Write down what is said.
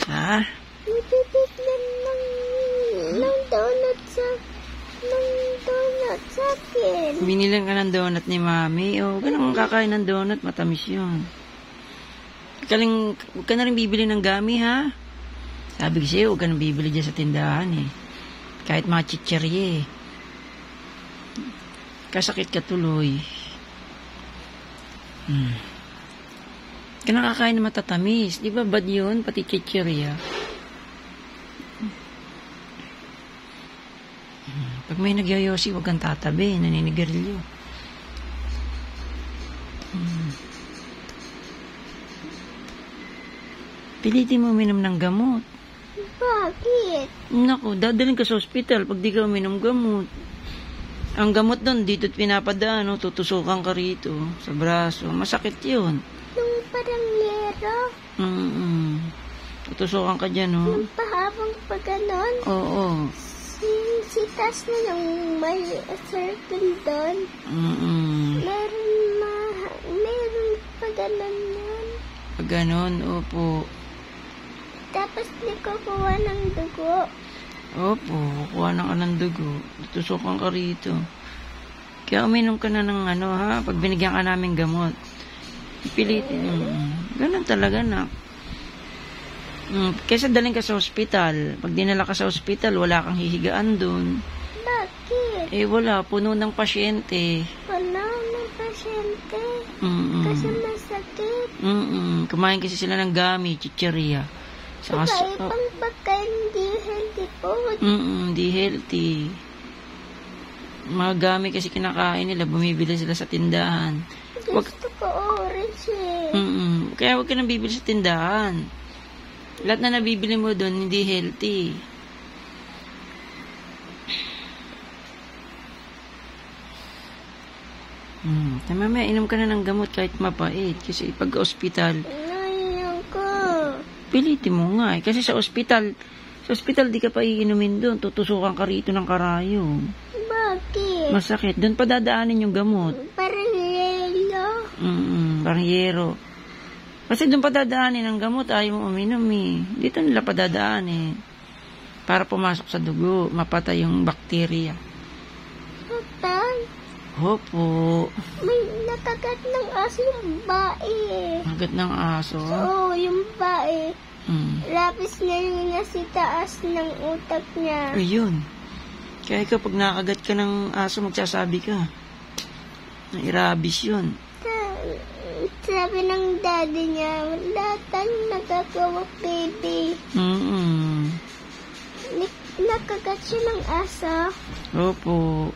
Ha? Nabibigyan ng donut sa akin. Binilang ka ng donut ni Mami. O, ganun kakain ng donut, matamis yun. Huwag ka na rin bibili ng gami, ha? Sabi ko sa'yo, huwag ka na bibili dyan sa tindahan, eh. Kahit mga chicherye, eh. Kasakit ka tuloy. Ka nakakain na matatamis. Di ba bad yun? Pati chicherya. Pag may nagyoyosi, huwag kang tatabi. Naninigarilyo. Pilitin mo uminom ng gamot. Bakit? Naku, dadalhin ka sa ospital pag di ka uminom gamot. Ang gamot doon, dito't pinapadaan, tutusukan ka rito sa braso. Masakit yun. Yung parang yero? Tutusukan ka dyan, no? Yung pahabang pa ganon? Oo. Si Tas na yung may circle doon. Meron pa ganon yun. Pag ganon, opo. Tapos di ko kuha ng dugo. Opo, kuha na ka ng dugo. Tutusukan ka rito. Kaya uminom ka na ng ha, pag binigyan ka namin gamot. Pilitin. Ganon talaga na. Kesa daling ka sa ospital. Pag dinala ka sa ospital, wala kang hihigaan dun. Bakit? Wala. Puno ng pasyente. Puno ng pasyente? Kasi masakit? Kumain kasi sila ng gami, chicherya. Ibang pagkain, hindi healthy food. Hindi healthy. Mga gami kasi kinakain nila, bumibili sila sa tindahan. Gusto ko orange eh. Kaya huwag ka nang bibili sa tindahan. Lahat na nabibili mo doon, hindi healthy. Mamaya, inom ka na ng gamot kahit mapait. Kasi pag-hospital, Ayoko. pilitin mo nga eh. Kasi sa ospital di ka pa iinumin doon. Tutusukan ka rito ng karayom. Bakit? Masakit. Doon pa dadaanin yung gamot. Parang yelo. Parang yero. Kasi doon pa dadaanin ang gamot. Ayaw mo uminom eh. Dito nila pa dadaanin. Para pumasok sa dugo. Mapatay yung bakterya. Patay? Opo. May nakagat ng aso yung bae. Agat ng aso? Oo, yung bae. Lapis na yung nasa taas ng utak niya. Ayun. Kaya ikaw pag nakagat ka ng aso, magsasabi ka. Rabies yun. Sabi ng daddy niya, wala tayong nagagawa, baby. Mm-mm. Nakagat siya ng aso. Opo.